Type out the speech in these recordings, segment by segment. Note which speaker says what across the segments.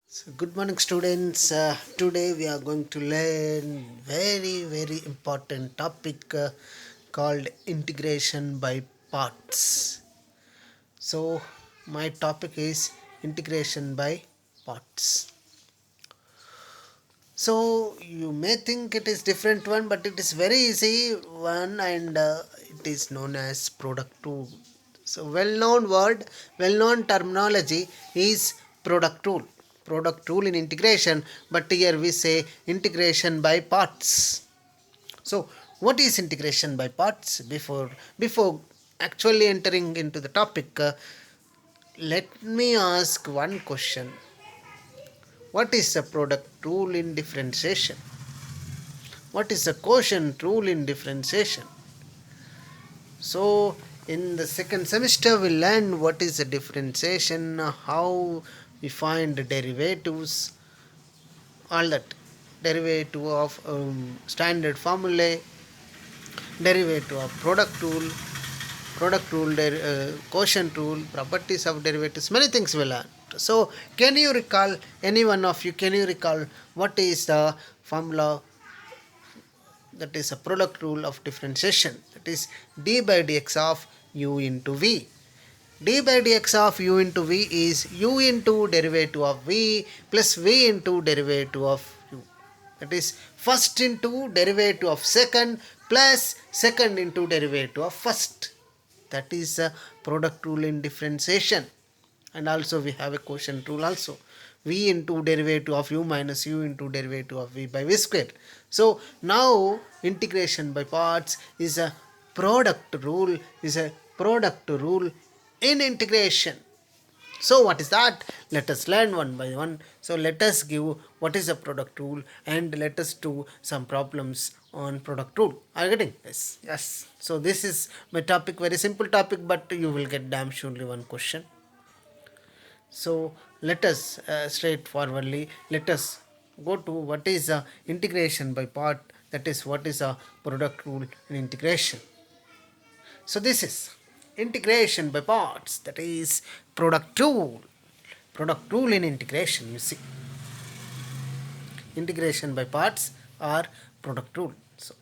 Speaker 1: So good morning students. Today we are going to learn very important topic called integration by parts. So my topic is integration by parts. So you may think it is different one, but it is very easy one, and it is known as product tool. So well-known word, well-known terminology is product tool. Product tool in integration, but here we say integration by parts. So what is integration by parts? Before actually entering into the topic, let me ask one question. What is a product rule in differentiation? What is the quotient rule in differentiation? So, in the second semester, we learn what is the differentiation, how we find the derivatives, all that. Derivative of standard formulae, derivative of product rule, quotient rule, properties of derivatives, many things we learn. So, can you recall, any one of you, can you recall what is the formula, that is a product rule of differentiation, that is d by dx of u into v. D by dx of u into v is u into derivative of v plus v into derivative of u, that is first into derivative of second plus second into derivative of first. That is a product rule in differentiation. And also we have a quotient rule also, v into derivative of u minus u into derivative of v by v square. So now integration by parts is a product rule in integration. So what is that? Let us learn one by one. So let us give what is a product rule and let us do some problems on product rule. Are you getting? Yes. So this is my topic, very simple topic, but you will get damn surely one question. So let us straightforwardly, let us go to what is integration by part, that is what is a product rule in integration. So this is integration by parts, that is product rule in integration. You see, integration by parts or product rule. So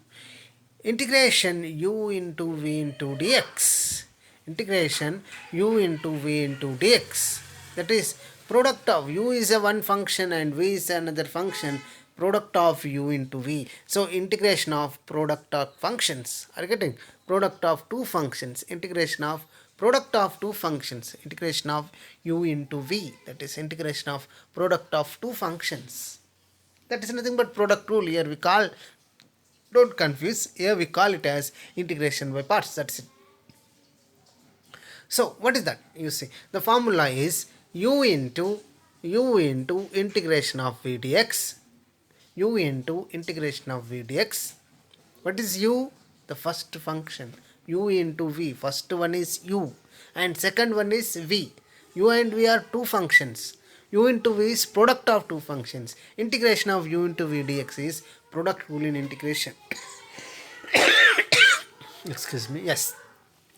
Speaker 1: integration u into v into dx, integration u into v into dx, that is product of u is a one function and v is another function, product of u into v. So integration of product of functions, are you getting? Product of two functions, integration of product of two functions, integration of u into v, that is integration of product of two functions. That is nothing but product rule. Here we call, don't confuse, here we call it as integration by parts. That's it. So what is that? You see, the formula is u into integration of v dx, u into integration of v dx. What is u? The first function, u into v. First one is u and second one is v. U and v are two functions. U into v is product of two functions. Integration of u into v dx is product rule in integration. Excuse me. Yes.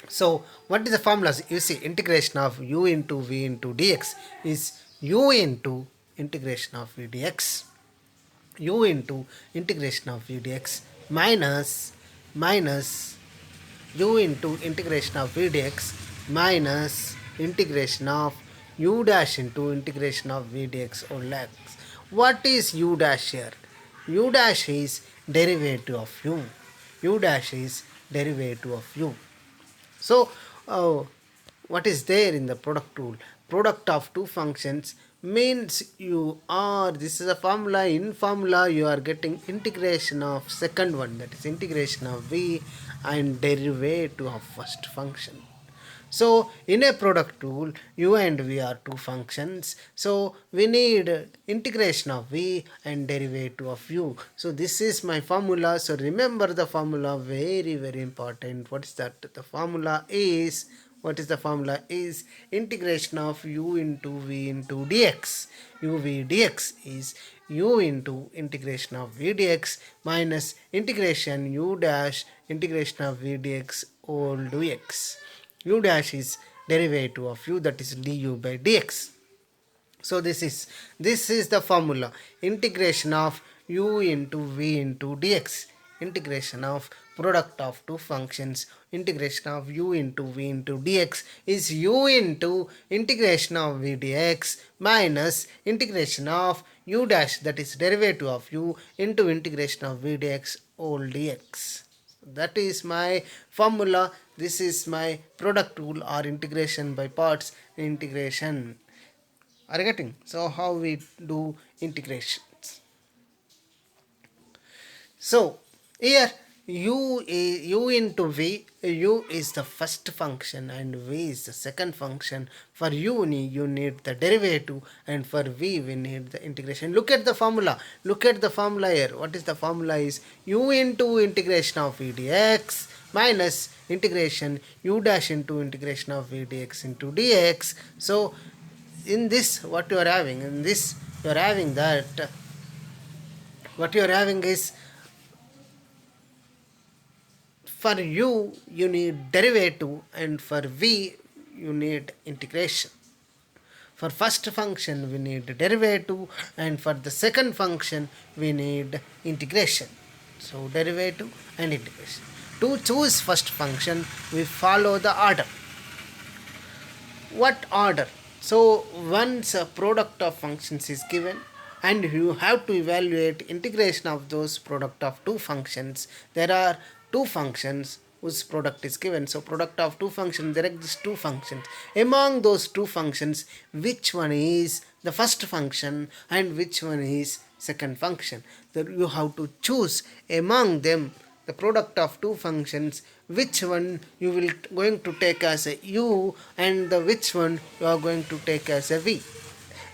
Speaker 1: So what is the formula? You see, integration of u into v into dx is u into integration of v dx, u into integration of v dx minus u into integration of v dx minus integration of u dash into integration of v dx or lax. What is u dash here? U dash is derivative of u. U dash is derivative of u. So, what is there in the product rule? Product of two functions means you are, this is a formula, in formula you are getting integration of second one, that is integration of v and derivative of first function. So in a product rule, u and v are two functions. So we need integration of v and derivative of u. So this is my formula. So remember the formula, very important. What is that? The formula is, what is the formula is integration of u into v into dx. U v dx is u into integration of v dx minus integration u dash integration of v dx all dx. U dash is derivative of u, that is du by dx. So this is the formula. Integration of u into v into dx. Integration of product of two functions. Integration of u into v into dx is u into integration of v dx minus integration of u dash, that is derivative of u, into integration of v dx whole dx. That is my formula. This is my product rule or integration by parts integration. Are you getting? So how we do integrations? So here u into v, u is the first function and v is the second function. For u you need the derivative, and for v we need the integration. Look at the formula. Look at the formula here. What is the formula? Is u into integration of v dx minus integration u dash into integration of v dx into dx. So in this, what you are having, in this you are having that, what you are having is, for u you need derivative and for v you need integration. For first function we need derivative and for the second function we need integration. So derivative and integration. To choose first function we follow the order. What order? So once a product of functions is given and you have to evaluate integration of those product of two functions. There are two functions whose product is given. So product of two functions, there exist two functions. Among those two functions, which one is the first function and which one is second function? That you have to choose among them, the product of two functions, which one you will going to take as a u and the which one you are going to take as a v.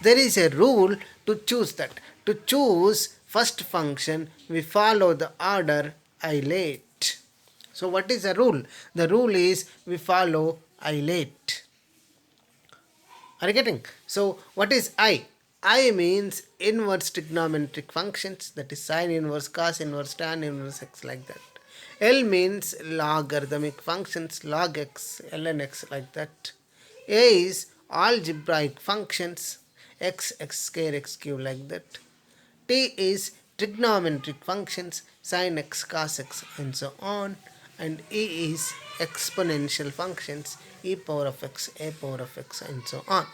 Speaker 1: There is a rule to choose that. To choose first function we follow the order isolate. So what is the rule? The rule is we follow isolate. Are you getting? So what is I? I means inverse trigonometric functions, that is sine inverse, cos inverse, tan inverse x, like that. L means logarithmic functions, log x, ln x, like that. A is algebraic functions, x, x square, x cube, like that. T is trigonometric functions, sin x, cos x, and so on. And E is exponential functions, e power of x, a power of x, and so on.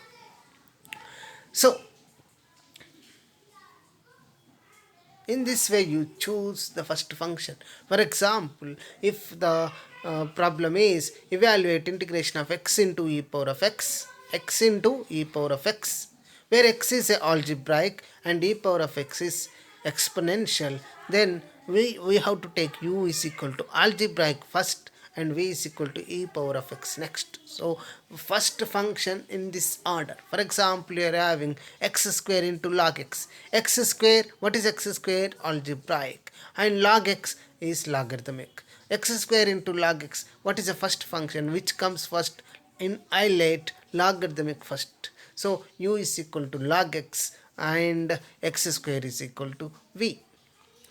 Speaker 1: So in this way you choose the first function. For example, if the problem is evaluate integration of x into e power of x, x into e power of x, where x is a algebraic and e power of x is exponential, then we have to take u is equal to algebraic first and v is equal to e power of x next. So first function in this order. For example, you are having x square into log x. X square, what is x square? Algebraic. And log x is logarithmic. X square into log x, what is the first function? Which comes first? In isolate, logarithmic first. So u is equal to log x and x square is equal to v.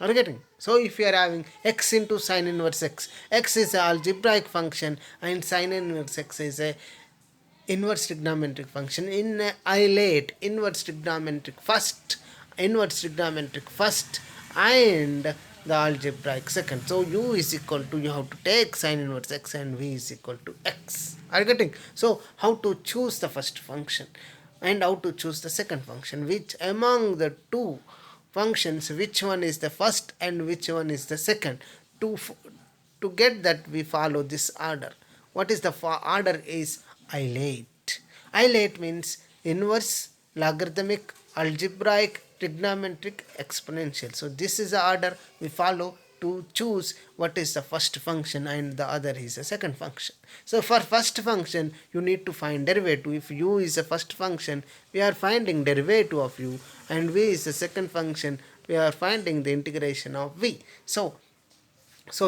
Speaker 1: Are you getting? So if you are having x into sine inverse x, x is an algebraic function and sine inverse x is a inverse trigonometric function. In isolate, inverse trigonometric first and the algebraic second. So u is equal to, you have to take sine inverse x and v is equal to x. Are you getting? So how to choose the first function and how to choose the second function, which among the two functions which one is the first and which one is the second. To get that we follow this order. What is the order? Is isolate. Isolate means inverse, logarithmic, algebraic, trigonometric, exponential. So this is the order we follow to choose what is the first function and the other is the second function. So for first function you need to find derivative. If u is the first function, we are finding derivative of u, and v is the second function, we are finding the integration of v. So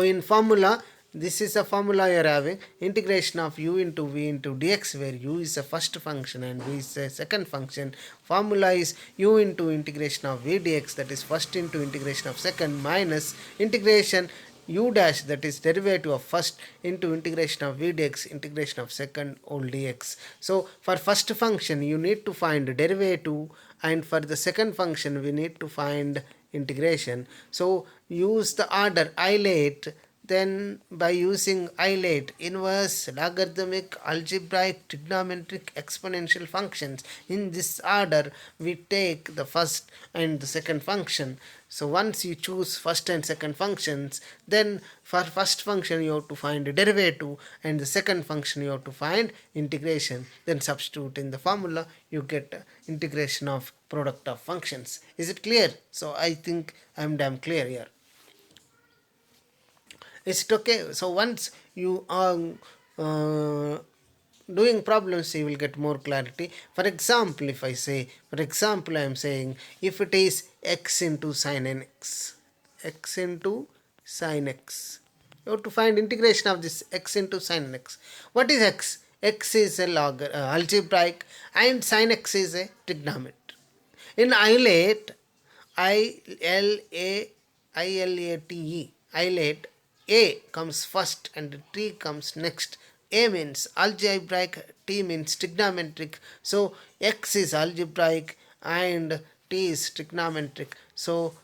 Speaker 1: in formula, this is a formula you are having, integration of u into v into dx, where u is the first function and v is the second function. Formula is u into integration of v dx, that is first into integration of second, minus integration u dash, that is derivative of first, into integration of v dx integration of second all dx. So for first function you need to find derivative, and for the second function we need to find integration. So use the order isolate, then by using isolate, inverse, logarithmic, algebraic, trigonometric, exponential functions, in this order we take the first and the second function. So once you choose first and second functions, then for first function you have to find a derivative, and the second function you have to find integration. Then substitute in the formula, you get integration of product of functions. Is it clear? So I think I am damn clear here. Is it okay? So once you are doing problems, you will get more clarity. For example, if I say, for example, I am saying if it is x into sine nx, x into sine x, you have to find integration of this x into sine x. What is x? X is a algebraic, and sine x is a trigonometry. In isolate, I-L-A-I-L-A-T-E, isolate, A comes first and T comes next. A means algebraic, T means trigonometric. So X is algebraic and T is trigonometric. So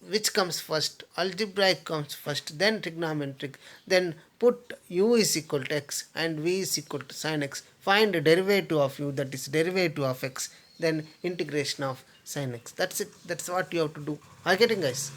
Speaker 1: which comes first? Algebraic comes first, then trigonometric. Then put u is equal to x and v is equal to sin x. Find the derivative of u, that is derivative of x, then integration of sin x. That's it. That's what you have to do. Are you getting, guys?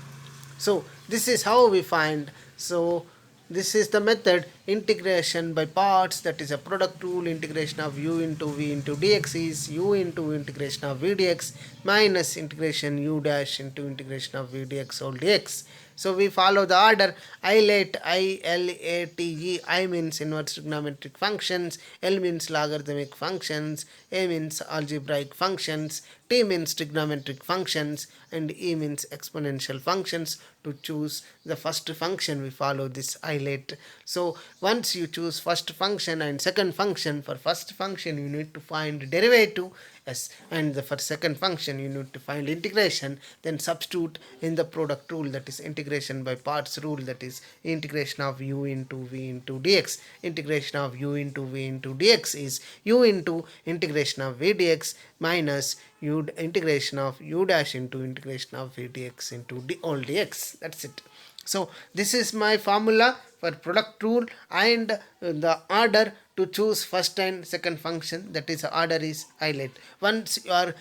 Speaker 1: So this is how we find. So this is the method integration by parts, that is a product rule. Integration of u into v into dx is u into integration of v dx minus integration u dash into integration of v dx whole dx. So we follow the order. Isolate, I-L-A-T-E. I means inverse trigonometric functions, L means logarithmic functions, A means algebraic functions, T means trigonometric functions, and E means exponential functions. To choose the first function, we follow this isolate. So once you choose first function and second function, for first function you need to find derivative, yes, and for second function you need to find integration. Then substitute in the product rule, that is integration by parts rule, that is integration of u into v into dx. Integration of u into v into dx is u into integration of v dx minus u integration of u dash into integration of v dx into all dx. That's it. So this is my formula for product rule and the order to choose first and second function, that is order is isolate. Once you are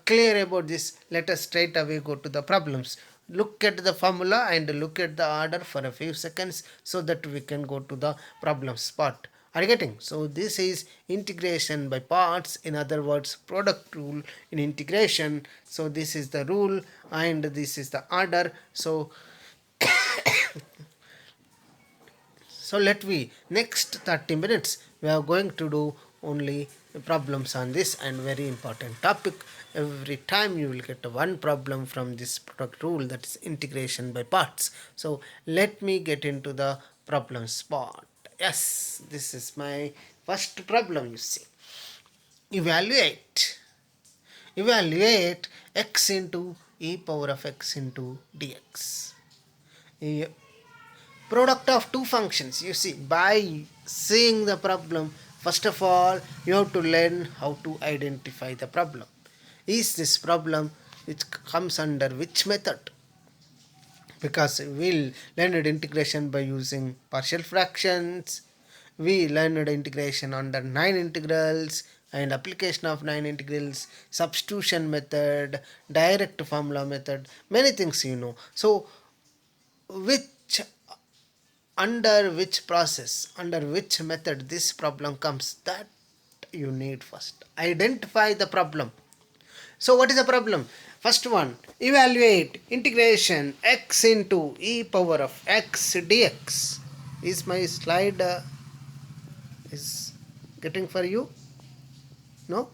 Speaker 1: clear about this, let us straight away go to the problems. Look at the formula and look at the order for a few seconds so that we can go to the problems part. Are you getting? So this is integration by parts, in other words product rule in integration. So this is the rule and this is the order. So let we next 30 minutes we are going to do only problems on this and very important topic. Every time you will get one problem from this product rule, that is integration by parts. So let me get into the problem spot. Yes, this is my first problem. You see, evaluate x into e power of x into dx. Product of two functions. You see, by seeing the problem, first of all you have to learn how to identify the problem. Is this problem which comes under which method? Because we learned integration by using partial fractions, we learned integration under 9 integrals and application of 9 integrals, substitution method, direct formula method, many things you know. So which under which process, under which method this problem comes, that you need first identify the problem. So what is the problem? First one, evaluate integration x into e power of x dx. Is my slide is getting for you? No?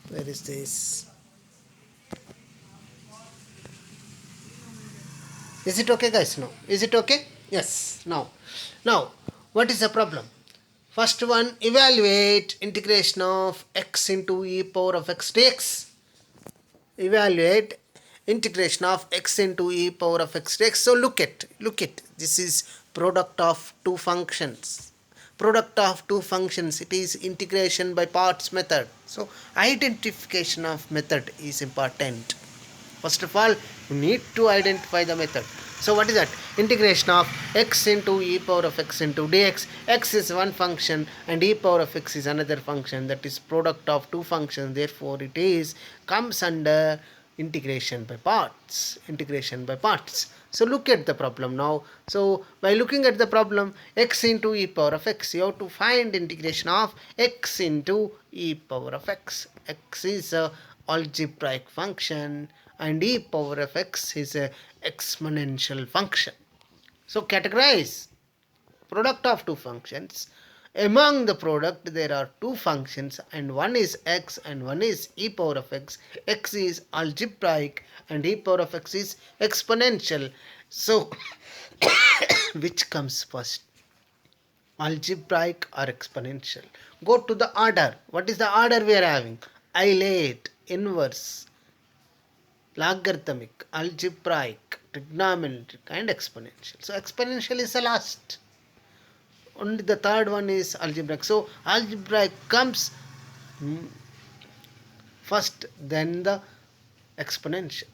Speaker 1: Where is this? Is it okay, guys? No. Is it okay? Yes. Now what is the problem? First one, evaluate integration of x into e power of x dx. Evaluate integration of x into e power of x dx. So look at this is product of two functions. Product of two functions, it is integration by parts method. So identification of method is important. First of all, you need to identify the method. So what is that? Integration of x into e power of x into dx. X is one function and e power of x is another function. That is product of two functions. Therefore, it is comes under integration by parts. Integration by parts. So look at the problem now. So by looking at the problem, x into e power of x, you have to find integration of x into e power of x. X is a algebraic function and e power of x is a exponential function. So categorize product of two functions. Among the product there are two functions and one is x and one is e power of x. X is algebraic and e power of x is exponential. So which comes first? Algebraic or exponential? Go to the order. What is the order we are having? Hilate, inverse, logarithmic, algebraic, trigonometric and exponential. So exponential is the last. Only the third one is algebraic. So algebraic comes first, then the exponential.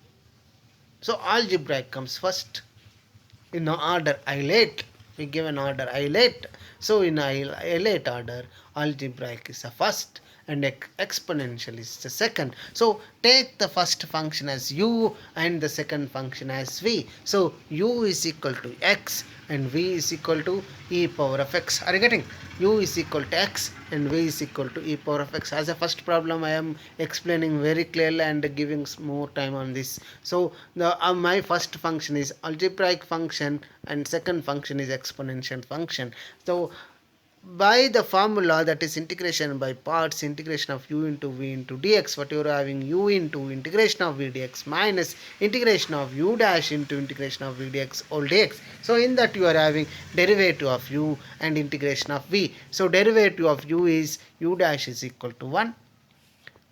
Speaker 1: So algebraic comes first. In order hilate, we give an order hilate. So in hilate order, algebraic is the first and exponential is the second. So take the first function as u and the second function as v. So u is equal to x and v is equal to e power of x. Are you getting? U is equal to x and v is equal to e power of x. As a first problem, I am explaining very clearly and giving more time on this. So the my first function is algebraic function and second function is exponential function. So by the formula, that is integration by parts, integration of u into v into dx, what you are having, u into integration of v dx minus integration of u dash into integration of v dx all dx. So in that you are having derivative of u and integration of v. So derivative of u is u dash is equal to 1,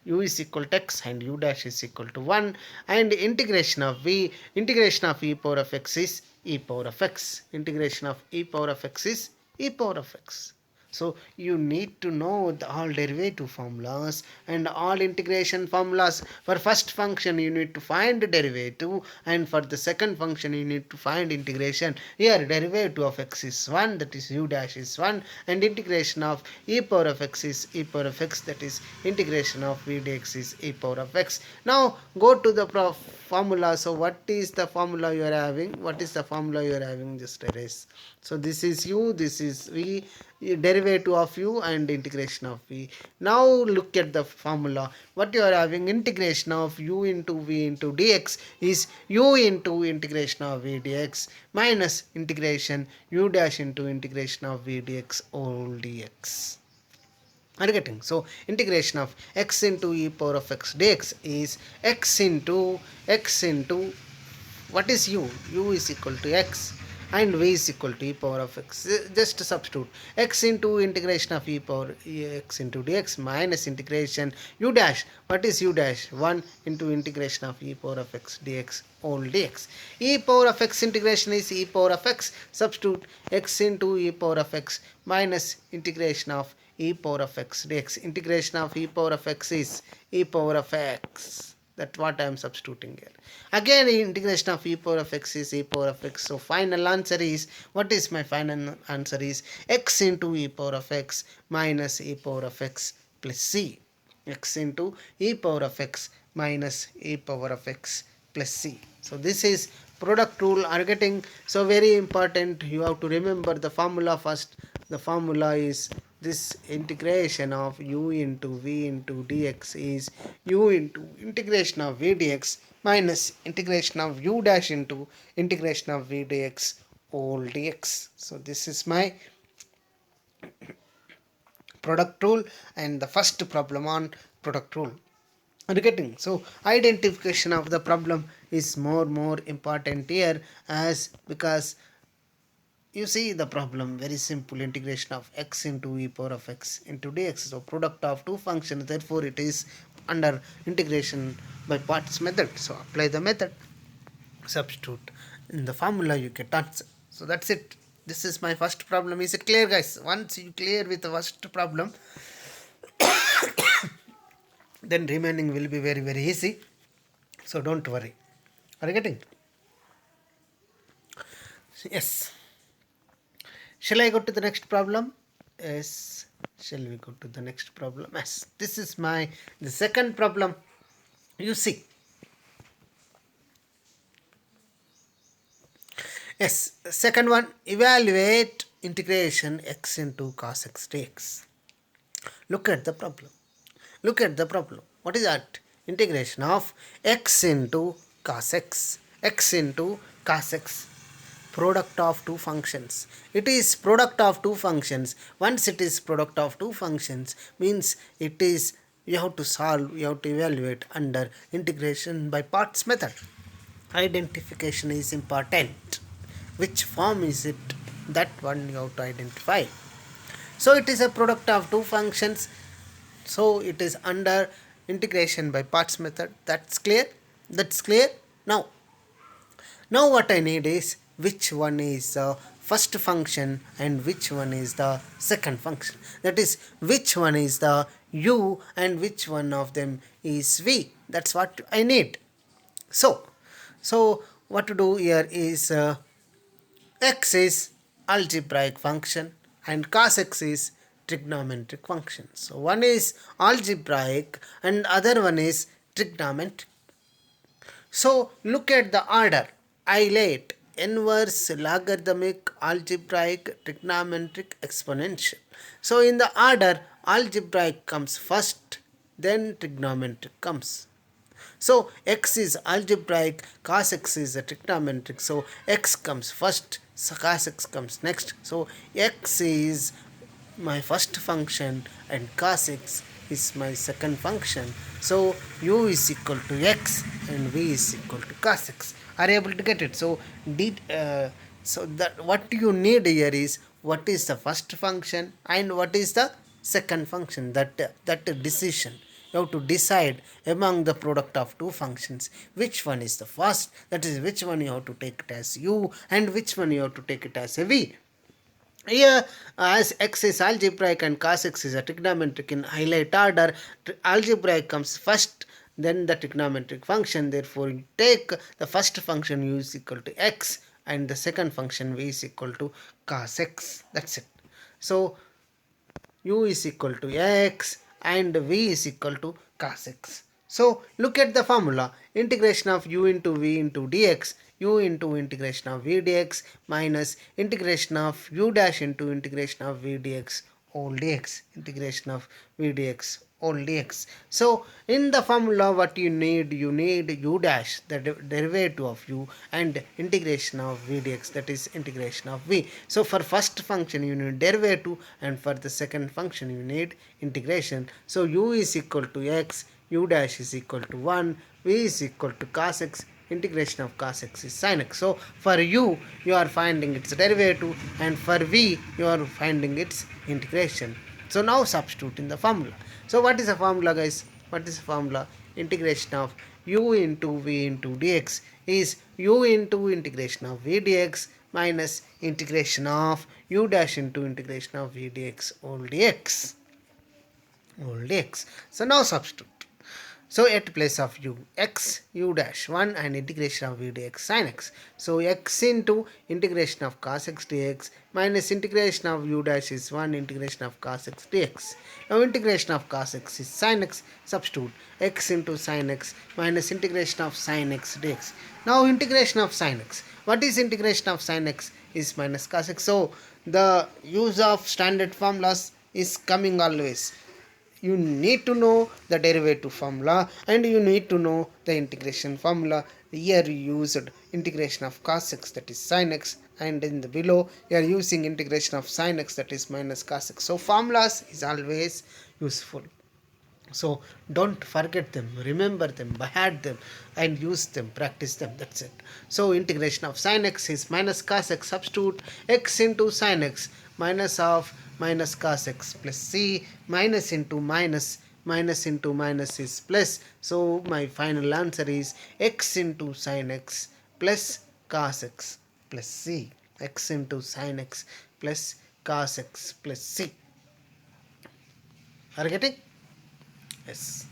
Speaker 1: u is equal to x and u dash is equal to 1, and integration of v, integration of e power of x is e power of x, integration of e power of x is e power of x. So you need to know the all derivative formulas and all integration formulas. For first function you need to find the derivative and for the second function you need to find integration. Here derivative of x is 1, that is u dash is 1, and integration of e power of x is e power of x, that is integration of v dx is e power of x. Now go to the formula. So what is the formula you are having? What is the formula you are having? Just erase. So this is u, this is v, derivative of u and integration of v. Now look at the formula. What you are having, integration of u into v into dx is u into integration of v dx minus integration u dash into integration of v dx all dx. Are you getting? So integration of x into e power of x dx is x into what is u? U is equal to x and v is equal to e power of x. Just substitute x into integration of e power x into dx minus integration u dash. What is u dash? 1 into integration of e power of x dx all dx. E power of x integration is e power of x. Substitute x into e power of x minus integration of e power of x dx. Integration of e power of x is e power of x. That's what I am substituting here. Again, integration of e power of x is e power of x. So final answer is, what is my final answer is x into e power of x minus e power of x plus c. X into e power of x minus e power of x plus c. So this is product rule. Are getting? So very important, you have to remember the formula first. The formula is this, integration of u into v into dx is u into integration of v dx minus integration of u dash into integration of v dx all dx. So this is my product rule and the first problem on product rule. Are you getting? So identification of the problem is more important here, as because you see the problem, very simple, integration of x into e power of x into dx. So product of two functions, therefore it is under integration by parts method. So apply the method, substitute in the formula, you get answer. So that's it. This is my first problem. Is it clear, guys? Once you clear with the first problem, then remaining will be very very easy. So don't worry. Are you getting? Yes. Shall I go to the next problem? Yes. Shall we go to the next problem? Yes. This is the second problem. You see. Yes. Second one. Evaluate integration x into cos x dx. Look at the problem. Look at the problem. What is that? Integration of x into cos x. X into cos x. Product of two functions. It is product of two functions. Once it is product of two functions, means it is, you have to solve, you have to evaluate under integration by parts method. Identification is important. Which form is it? That one you have to identify. So it is a product of two functions. So it is under integration by parts method. That's clear? That's clear? Now what I need is which one is the first function and which one is the second function. That is, which one is the u and which one of them is v. That's what I need. So what to do here is x is algebraic function and cos x is trigonometric function. So one is algebraic and other one is trigonometric. So look at the order. Isolate, inverse, logarithmic, algebraic, trigonometric, exponential. So in the order, algebraic comes first, then trigonometric comes. So x is algebraic, cos x is a trigonometric. So x comes first, so cos x comes next. So x is my first function and cos x is my second function. So u is equal to x and v is equal to cos x. Are you able to get it? So that what you need here is what is the first function and what is the second function. That decision. You have to decide among the product of two functions which one is the first, that is which one you have to take it as u and which one you have to take it as a v. Here, as x is algebraic and cos x is a trigonometric in highlight order, algebraic comes first, then the trigonometric function. Therefore, you take the first function u is equal to x and the second function v is equal to cos x. That's it. So, u is equal to x and v is equal to cos x. So look at the formula. Integration of u into v into dx, u into integration of v dx minus integration of u dash into integration of v dx all dx, integration of v dx all dx. So in the formula what you need u dash, the derivative of u, and integration of v dx, that is integration of v. So for first function you need derivative and for the second function you need integration. So u is equal to x, u dash is equal to 1, v is equal to cos x, integration of cos x is sin x. So for u you are finding its derivative and for v you are finding its integration. So now substitute in the formula. So what is the formula, guys? What is the formula? Integration of u into v into dx is u into integration of v dx minus integration of u dash into integration of v dx all dx. So now substitute. So at place of u, x u dash 1 and integration of v dx sin x. So x into integration of cos x dx minus integration of u dash is 1 integration of cos x dx. Now integration of cos x is sin x. Substitute x into sin x minus integration of sin x dx. Now integration of sin x. What is integration of sin x? Is minus cos x. So the use of standard formulas is coming always. You need to know the derivative formula and you need to know the integration formula. Here you used integration of cos x, that is sin x, and in the below you are using integration of sin x, that is minus cos x. So formulas is always useful. So don't forget them, remember them, by heart them, and use them, practice them. That's it. So integration of sin x is minus cos x. Substitute x into sin x, minus of minus cos x plus c, minus into minus, minus into minus is plus. So my final answer is x into sin x plus cos x plus c. X into sin x plus cos x plus c. Are you getting? Yes.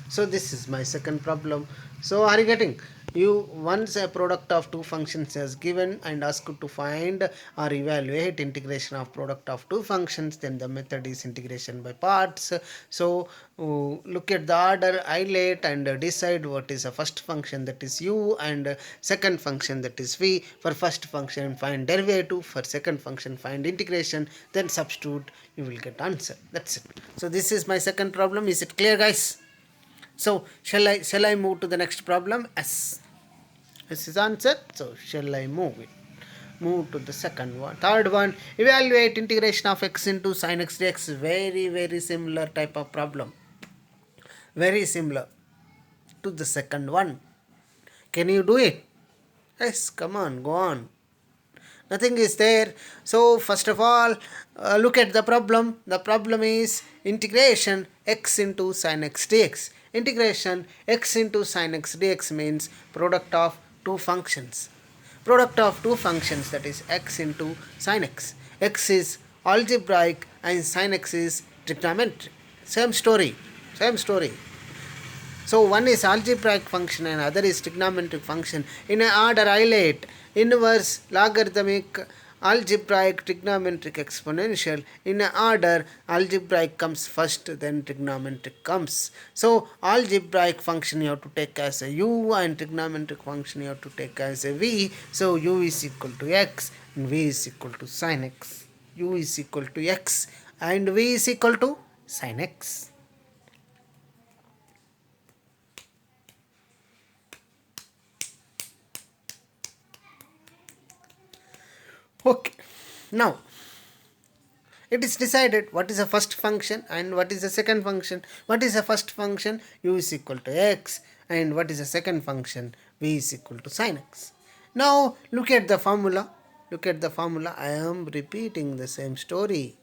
Speaker 1: So this is my second problem. So are you getting? You once a product of two functions is given and asked to find or evaluate integration of product of two functions, then the method is integration by parts. So look at the order, highlight and decide what is the first function, that is u, and second function, that is v. For first function find derivative, for second function find integration, then substitute, you will get answer. That's it. So this is my second problem. Is it clear, guys? So shall I move to the next problem? Yes. This is answered. So shall I move it? Move to the second one. Third one, evaluate integration of x into sin x dx. Very similar type of problem. Very similar to the second one. Can you do it? Yes, come on, go on. Nothing is there. So first of all, look at the problem. The problem is integration x into sin x dx. Integration x into sin x dx means product of two functions. Product of two functions, that is x into sin x. X is algebraic and sin x is trigonometric. Same story. Same story. So one is algebraic function and other is trigonometric function. In an order highlight inverse, logarithmic, algebraic, trigonometric, exponential. In an order, algebraic comes first, then trigonometric comes. So algebraic function you have to take as a u and trigonometric function you have to take as a v. So u is equal to x and v is equal to sin x. U is equal to x and v is equal to sin x. Okay, now it is decided what is the first function and what is the second function. What is the first function? U is equal to x, and what is the second function? V is equal to sin x. Now look at the formula. Look at the formula. I am repeating the same story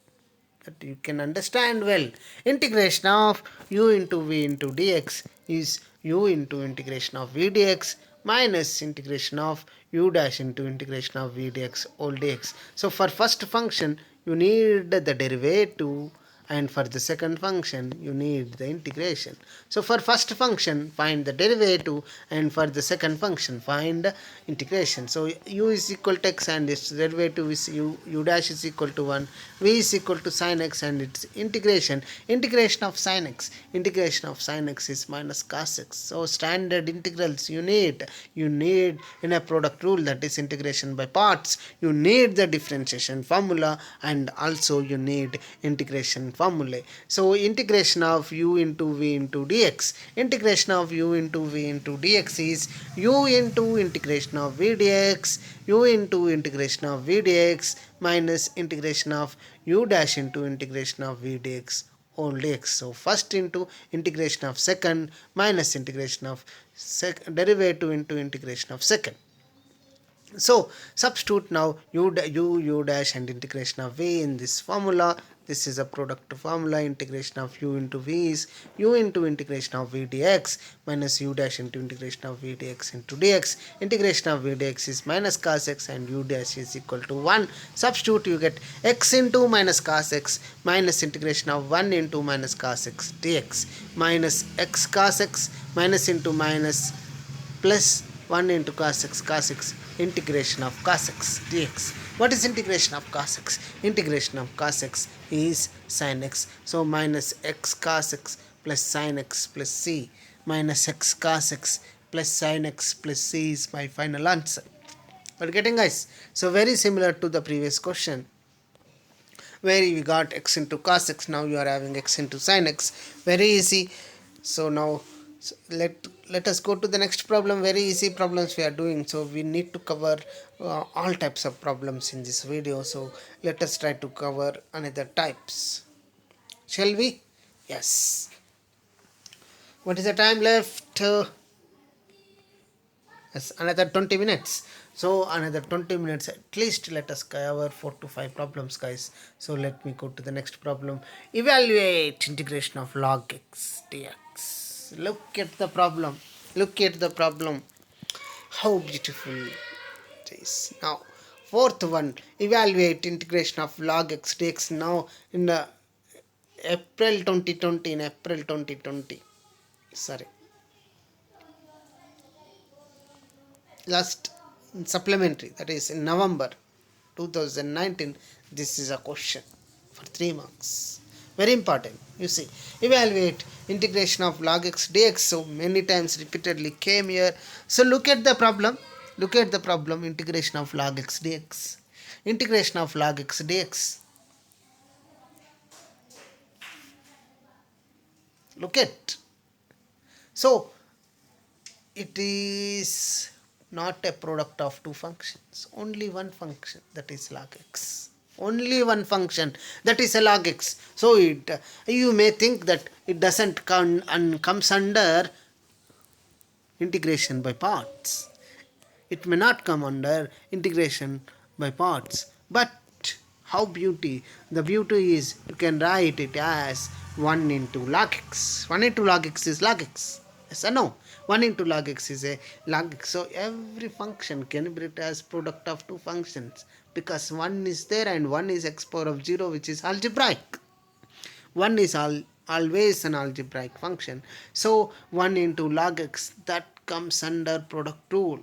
Speaker 1: that you can understand well. Integration of u into v into dx is u into integration of v dx minus integration of u dash into integration of v dx all dx. So for first function you need the derivative, and for the second function you need the integration. So for first function find the derivative, and for the second function find integration. So u is equal to x and its derivative is u dash is equal to 1, v is equal to sin x and its integration. Integration of sin x is minus cos x. So standard integrals you need in a product rule, that is integration by parts. You need the differentiation formula and also you need integration formulae. So integration of u into v into dx. Integration of u into v into dx is u into integration of v dx, u into integration of v dx minus integration of u dash into integration of v dx all dx. So first into integration of second minus integration of derivative into integration of second. So substitute now u dash and integration of v in this formula. This is a product formula. Integration of u into v is u into integration of v dx minus u dash into integration of v dx into dx. Integration of v dx is minus cos x and u dash is equal to 1. Substitute, you get x into minus cos x minus integration of 1 into minus cos x dx minus x cos x minus into minus plus 1 into cos x integration of cos x dx. What is integration of cos x? Integration of cos x is sin x. So minus x cos x plus sin x plus c minus x cos x plus sin x plus c is my final answer. Are you getting, guys? So very similar to the previous question where we got x into cos x. Now you are having x into sin x. Very easy. So now let us go to the next problem. Very easy problems we are doing, so we need to cover all types of problems in this video. So let us try to cover another types, shall we? Yes. What is the time left? Yes, another 20 minutes. So another 20 minutes at least, let us cover 4 to 5 problems, guys. So let me go to the next problem. Evaluate integration of log x dx. Look at the problem. Look at the problem. How beautiful it is. Now, fourth one, evaluate integration of log x dx. Now in April 2020, in April 2020, sorry, last supplementary, that is in November 2019, this is a question for 3 marks, very important. You see, evaluate integration of log x dx. So many times repeatedly came here. So look at the problem. Look at the problem. Integration of log x dx. Integration of log x dx. Look at. So it is not a product of two functions, only one function, that is log x. Only one function, that is a log x. So it, you may think that it doesn't come and comes under integration by parts. It may not come under integration by parts, but how beauty, the beauty is you can write it as 1 into log x. 1 into log x is log x. Yes or no? 1 into log x is a log x. So every function can be written as product of two functions, because one is there and one is x power of 0, which is algebraic. One is always an algebraic function. So 1 into log x, that comes under product rule,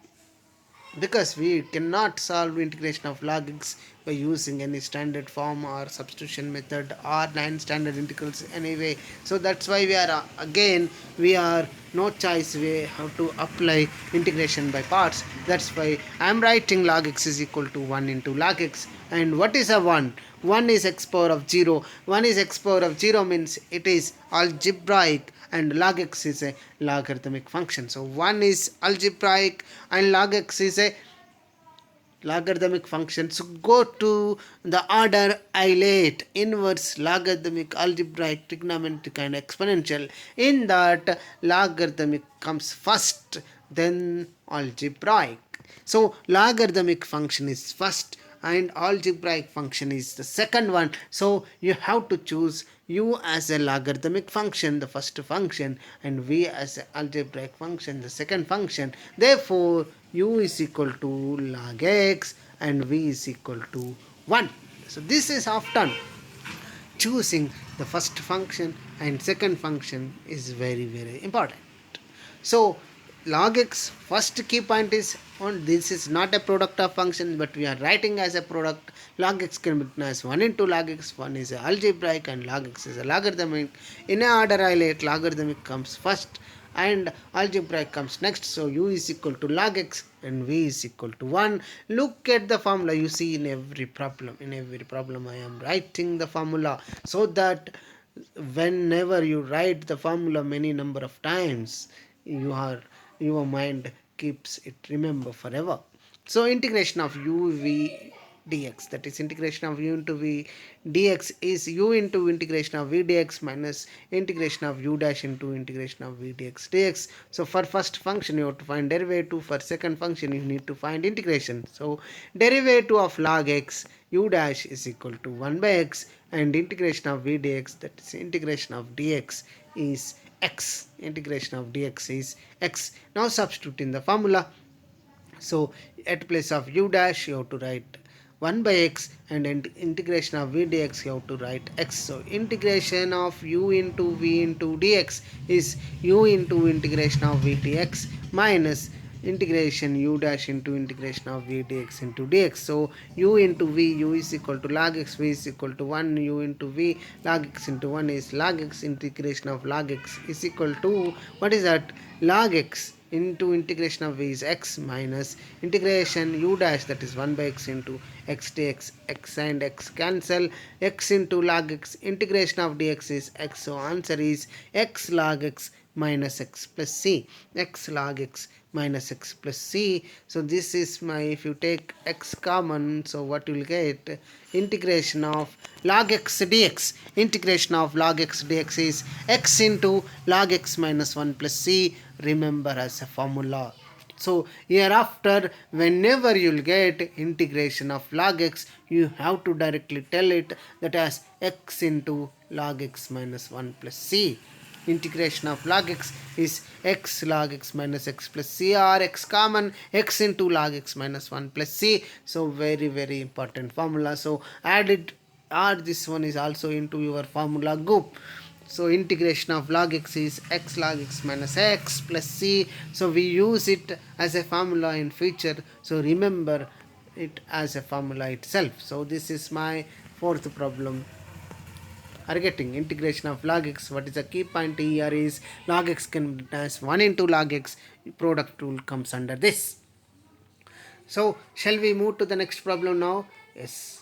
Speaker 1: because we cannot solve integration of log x by using any standard form or substitution method or non-standard integrals anyway. So that's why we are again we are no choice, we have to apply integration by parts. That's why I am writing log x is equal to 1 into log x. And what is a 1? 1 is x power of 0. 1 is x power of 0 means it is algebraic, and log x is a logarithmic function. So 1 is algebraic and log x is a logarithmic function. So go to the order isolate, inverse, logarithmic, algebraic, trigonometric and exponential. In that, logarithmic comes first, then algebraic. So logarithmic function is first and algebraic function is the second one. So you have to choose u as a logarithmic function, the first function, and v as an algebraic function, the second function. Therefore u is equal to log x and v is equal to 1. So this is often choosing the first function and second function is very important. So log x, first key point is on this is not a product of function, but we are writing as a product. Log x can be written as 1 into log x. 1 is a algebraic and log x is a logarithmic. In a order isolate, logarithmic comes first and algebraic comes next. So u is equal to log x and v is equal to 1. Look at the formula. You see in every problem, I am writing the formula, so that whenever you write the formula many number of times, your mind keeps it remember forever. So integration of u v dx, that is integration of u into v dx, is u into integration of v dx minus integration of u dash into integration of v dx. So for first function you have to find derivative, for second function you need to find integration. So derivative of log x, u dash is equal to 1 by x, and integration of v dx, that is integration of dx, is x. Integration of dx is x. Now substitute in the formula. So at place of u dash you have to write 1 by x, and integration of v dx you have to write x. So integration of u into v into dx is u into integration of v dx minus integration u dash into integration of v dx into dx. So u into v, u is equal to log x, v is equal to 1, u into v, log x into 1 is log x. Integration of log x is equal to, what is that? Log x into integration of v is x minus integration u dash, that is 1 by x into x dx. X and x cancel, x into log x, integration of dx is x. So answer is x log x minus x plus c, x log x minus x plus c. So this is my, if you take x common, so what you will get, integration of log x dx, integration of log x dx is x into log x minus 1 plus c, remember as a formula. So hereafter, whenever you'll get integration of log x, you have to directly tell it that as x into log x minus 1 plus c. Integration of log x is x log x minus x plus c, or x common, x into log x minus 1 plus c. So very important formula. So add it, or this one is also into your formula group. So integration of log x is x log x minus x plus c. So we use it as a formula in future. So remember it as a formula itself. So this is my fourth problem. Are getting integration of log x. What is the key point here is log x can be as 1 into log x. Product rule comes under this. So shall we move to the next problem now? Yes.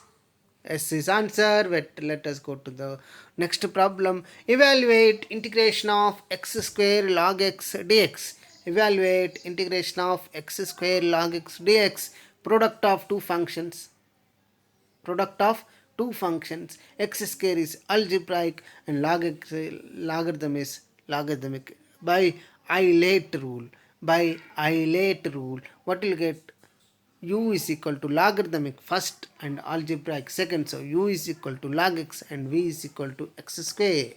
Speaker 1: S is answer. Let us go to the next problem. Evaluate integration of x square log x dx. Evaluate integration of x square log x dx. Product of two functions. Product of two functions. X square is algebraic and log x logarithm is logarithmic. By Eilert rule. By Eilert rule, what will get? U is equal to logarithmic first and algebraic second. So u is equal to log x and v is equal to x square.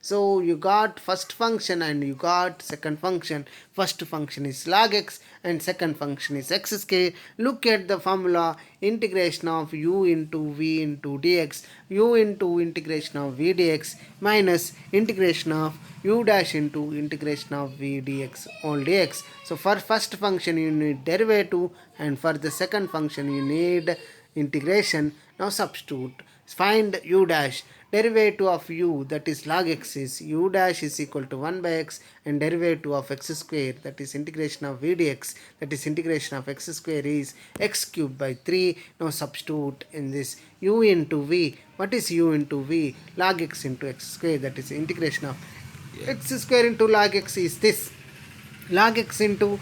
Speaker 1: So you got first function and you got second function. First function is log x and second function is x square. Look at the formula, integration of u into v into dx, u into integration of v dx minus integration of u dash into integration of v dx all dx. So for first function you need derivative and for the second function you need integration. Now substitute. Find u dash. Derivative of u, that is log x, is u dash is equal to 1 by x, and derivative of x square, that is integration of v dx, that is integration of x square, is x cubed by 3. Now substitute in this u into v. What is u into v? Log x into x square, that is integration of x square into log x is this. Log x into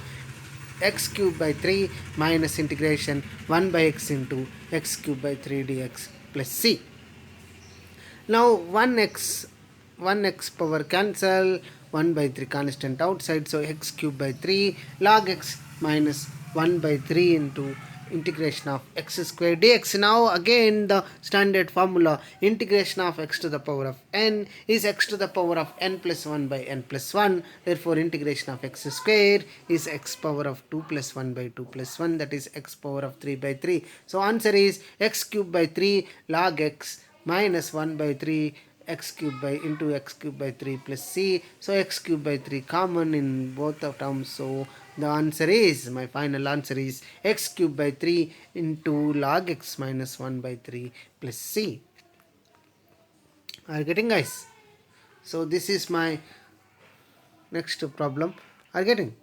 Speaker 1: x cubed by 3 minus integration 1 by x into x cubed by 3 dx plus c. Now 1x power cancel, 1 by 3 constant outside, so x cubed by 3 log x minus 1 by 3 into integration of x square dx. Now again the standard formula, integration of x to the power of n is x to the power of n plus 1 by n plus 1. Therefore integration of x square is x power of 2 plus 1 by 2 plus 1, that is x power of 3 by 3. So answer is x cubed by 3 log x minus 1 by 3 x cubed by into x cubed by 3 plus c. So x cubed by 3 common in both of terms. So the answer is, my final answer is x cubed by 3 into log x minus 1 by 3 plus c. Are you getting, guys? So this is my next problem. Are you getting?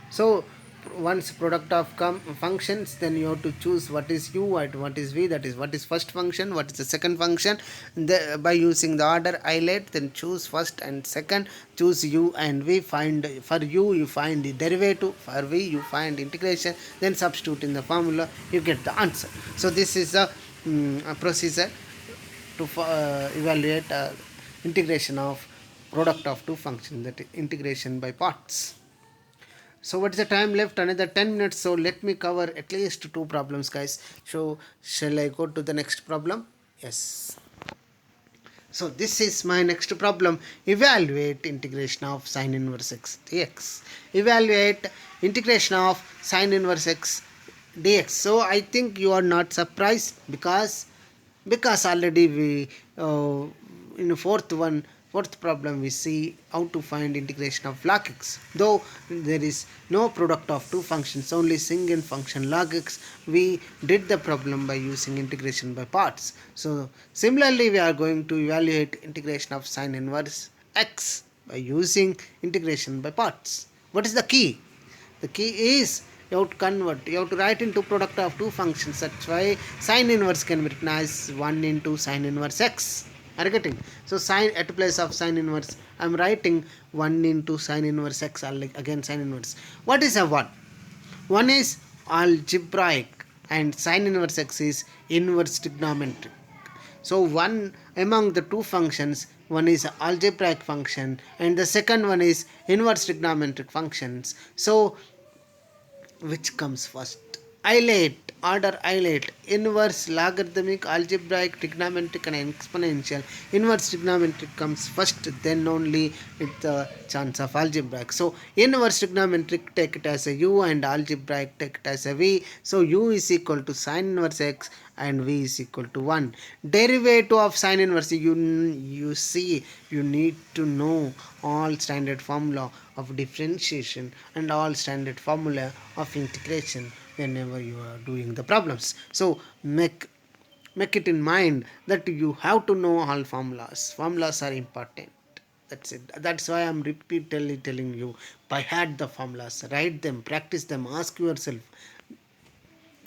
Speaker 1: So once product of functions, then you have to choose what is u and what is v, that is what is first function, what is the second function. By using the order Eilert, then choose first and second, choose u and v, find for u you find the derivative, for v you find integration, then substitute in the formula, you get the answer. So this is a procedure to evaluate integration of product of two functions, that is integration by parts. So what is the time left? Another 10 minutes. So let me cover at least 2 problems, guys. So shall I go to the next problem? Yes. So this is my next problem. Evaluate integration of sine inverse x dx. Evaluate integration of sine inverse x dx. So I think you are not surprised because already we in the fourth problem we see how to find integration of log x. Though there is no product of two functions, only single function log x, we did the problem by using integration by parts. So similarly we are going to evaluate integration of sine inverse x by using integration by parts. What is the key? The key is you have to convert, you have to write into product of two functions. That's why sine inverse can be written as 1 into sine inverse x. Are you getting? So sine at place of sine inverse, I'm writing 1 into sine inverse x, again sine inverse. What is a 1? 1 is algebraic and sine inverse x is inverse trigonometric. So one among the two functions, one is algebraic function and the second one is inverse trigonometric functions. So which comes first? Isolate, order isolate, inverse, logarithmic, algebraic, trigonometric and exponential. Inverse trigonometric comes first, then only it's the chance of algebraic. So inverse trigonometric, take it as a u and algebraic take it as a v. So u is equal to sine inverse x and v is equal to 1. Derivative of sine inverse, you see, you need to know all standard formula of differentiation and all standard formula of integration whenever you are doing the problems. So make it in mind that you have to know all formulas are important. That's it. That's why I'm repeatedly telling you, by heart the formulas, write them, practice them, ask yourself,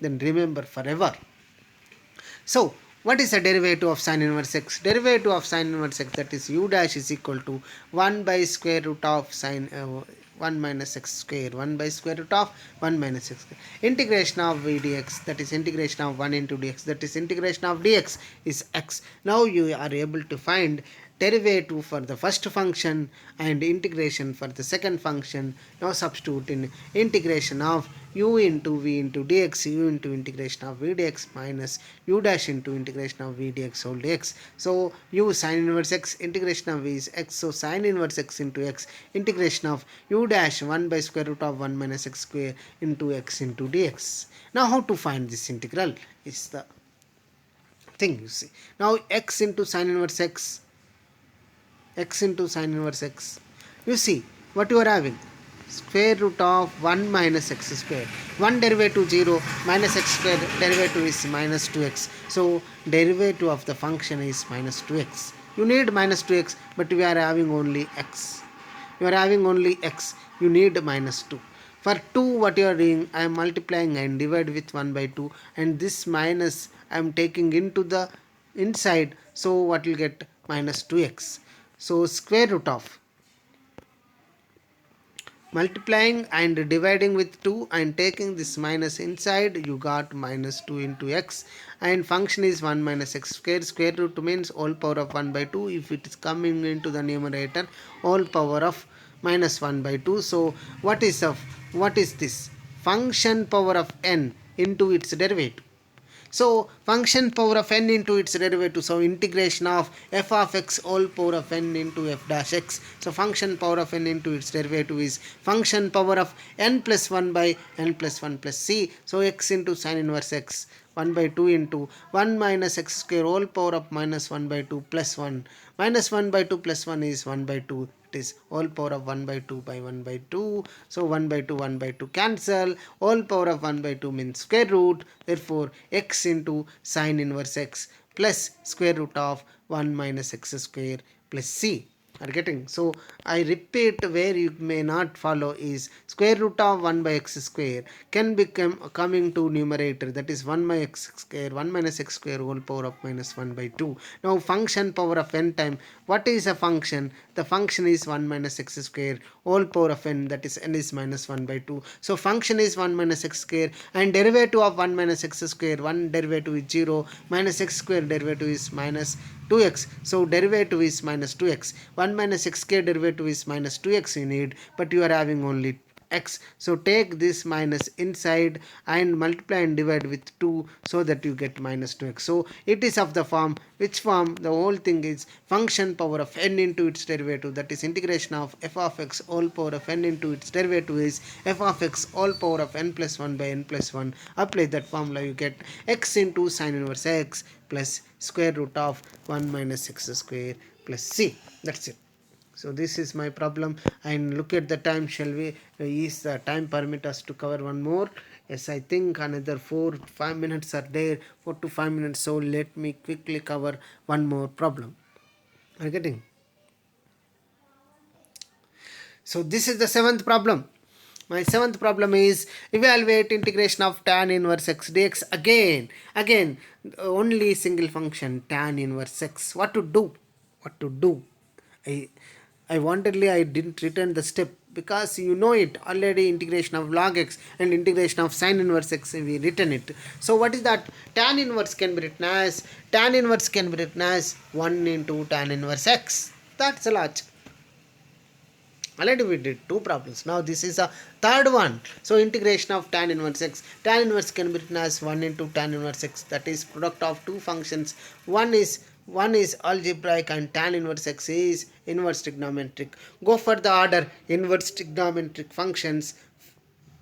Speaker 1: then remember forever. So what is the derivative of sine inverse x? Derivative of sine inverse x, that is u dash is equal to 1 by square root of sine 1 minus x square, 1 by square root of 1 minus x square. Integration of v dx, that is integration of 1 into dx, that is integration of dx is x. Now you are able to find derivative for the first function and integration for the second function. Now substitute in integration of u into v into dx, u into integration of v dx minus u dash into integration of v dx whole dx. So u sine inverse x, integration of v is x, so sine inverse x into x, integration of u dash 1 by square root of 1 minus x square into x into dx. Now how to find this integral is the thing, you see. Now x into sine inverse x, x into sine inverse x, you see what you are having, square root of 1 minus x square, 1 derivative 0 minus x square derivative is minus 2x, so derivative of the function is minus 2x. You need minus 2x, but we are having only x, you are having only x, you need minus 2. For 2, what you are doing, I am multiplying and divide with 1 by 2, and this minus I am taking into the inside, so what will get, minus 2x. So square root of multiplying and dividing with 2 and taking this minus inside, you got minus 2 into x, and function is 1 minus x square. Square root means all power of 1 by 2. If it is coming into the numerator, all power of minus 1 by 2. So what is this? Function power of n into its derivative. So function power of n into its derivative. So integration of f of x all power of n into f dash x. So function power of n into its derivative is function power of n plus 1 by n plus 1 plus c. So x into sine inverse x, 1 by 2 into 1 minus x square all power of minus 1 by 2 plus 1. Minus 1 by 2 plus 1 is 1 by 2. It is all power of 1 by 2 by 1 by 2. So 1 by 2, 1 by 2 cancel. All power of 1 by 2 means square root. Therefore x into sine inverse x plus square root of 1 minus x square plus c. Are getting? So I repeat, where you may not follow is square root of 1 by x square can become coming to numerator, that is 1 by x square, 1 minus x square whole power of minus 1 by 2. Now function power of n time, what is a function? The function is 1 minus x square whole power of n, that is n is minus 1 by 2. So function is 1 minus x square and derivative of 1 minus x square, 1 derivative is 0, minus x square derivative is minus 2x. So derivative is minus 2x. 1 minus x square derivative is minus 2x you need, but you are having only x. So take this minus inside and multiply and divide with 2 so that you get minus 2x. So it is of the form, which form? The whole thing is function power of n into its derivative, that is integration of f of x all power of n into its derivative is f of x all power of n plus 1 by n plus 1. Apply that formula, you get x into sine inverse x plus square root of 1 minus x square plus c. That's it. So this is my problem, and look at the time. Shall we, is the time permit us to cover one more? Yes, I think another 4-5 minutes are there, 4 to 5 minutes. So let me quickly cover one more problem. Are you getting? So this is the seventh problem. My seventh problem is evaluate integration of tan inverse x dx again. Again, only single function tan inverse x. What to do? What to do? I I wantedly I didn't return the step because you know it already. Integration of log x and integration of sin inverse x, we written it. So what is that? Tan inverse can be written as 1 into tan inverse x. That's a lot. Already we did two problems. Now this is a third one. So integration of tan inverse x. Tan inverse can be written as 1 into tan inverse x. That is product of two functions. One is algebraic and tan inverse x is inverse trigonometric. Go for the order: inverse trigonometric functions,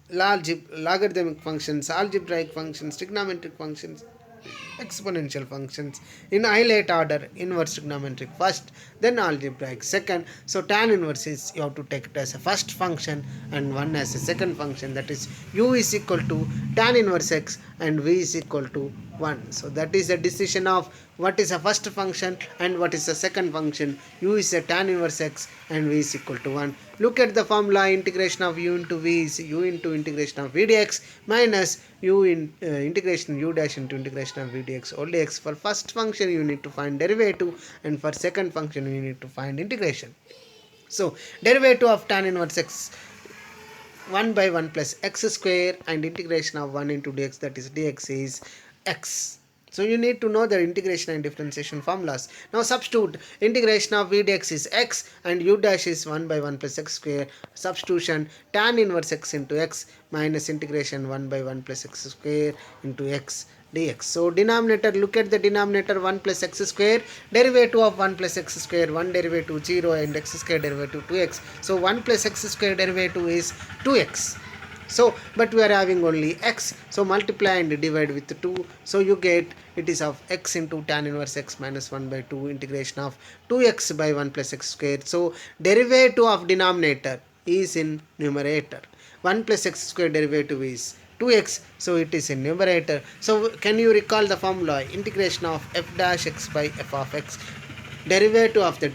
Speaker 1: logarithmic functions, algebraic functions, trigonometric functions, exponential functions in highlight order: inverse trigonometric first, then algebraic second. So tan inverse is, you have to take it as a first function and one as a second function, that is u is equal to tan inverse x and v is equal to 1. So that is a decision of what is a first function and what is the second function. U is a tan inverse x and v is equal to 1. Look at the formula: integration of u into v is u into integration of v dx minus u in integration u dash into integration of v dx all dx. For first function you need to find derivative, and for second function you need to find integration. So derivative of tan inverse x, 1 by 1 plus x square, and integration of 1 into dx, that is dx is x. So you need to know the integration and differentiation formulas. Now substitute: integration of v dx is x and u dash is 1 by 1 plus x square. Substitution: tan inverse x into x minus integration 1 by 1 plus x square into x dx. So denominator, look at the denominator: 1 plus x square, derivative of 1 plus x square, 1 derivative 0 and x square derivative 2x. So 1 plus x square derivative is 2x. So but we are having only x, so multiply and divide with 2. So you get it is of x into tan inverse x minus 1 by 2 integration of 2x by 1 plus x square. So derivative of denominator is in numerator. 1 plus x square derivative is 2x, so it is in numerator. So can you recall the formula? Integration of f dash x by f of x. Derivative of the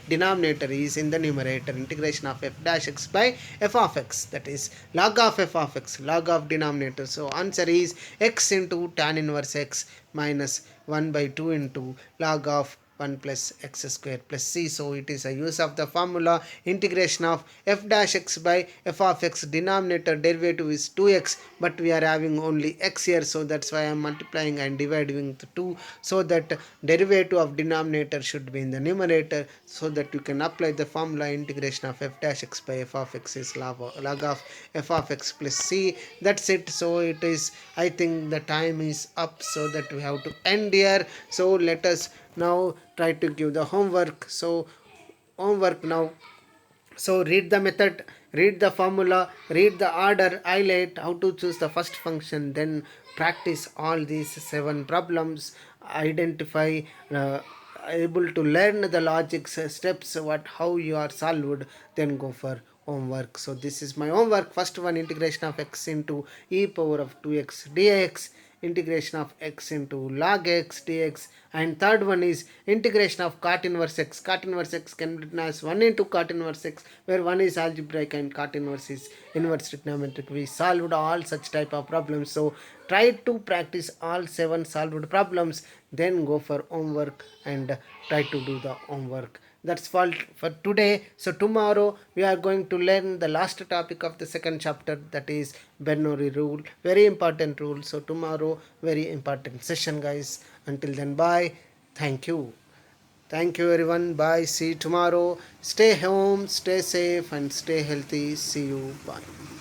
Speaker 1: denominator is in the numerator. Integration of f dash x by f of x, that is log of f of x, log of denominator. So answer is x into tan inverse x minus 1 by 2 into log of 1 plus x square plus c. So it is a use of the formula: integration of f dash x by f of x, denominator derivative is 2x, but we are having only x here, so that's why I am multiplying and dividing with 2, so that derivative of denominator should be in the numerator, so that you can apply the formula: integration of f dash x by f of x is log of f of x plus c. That's it. So it is, I think the time is up, so that we have to end here. So let us now try to give the homework. So homework now: so read the method, read the formula, read the order, highlight how to choose the first function, then practice all these 7 problems, identify, able to learn the logic steps, what how you are solved, then go for homework. So this is my homework. First one: integration of x into e power of 2x dx, integration of x into log x dx, and third one is integration of cot inverse x. Cot inverse x can be written as 1 into cot inverse x, where 1 is algebraic and cot inverse is inverse trigonometric. We solved all such type of problems. So try to practice all 7 solved problems, then go for homework and try to do the homework. That's all for today. So tomorrow we are going to learn the last topic of the second chapter, that is Bernoulli rule, very important rule. So tomorrow very important session, guys. Until then, bye. Thank you. Thank you everyone. Bye. See you tomorrow. Stay home, stay safe and stay healthy. See you. Bye.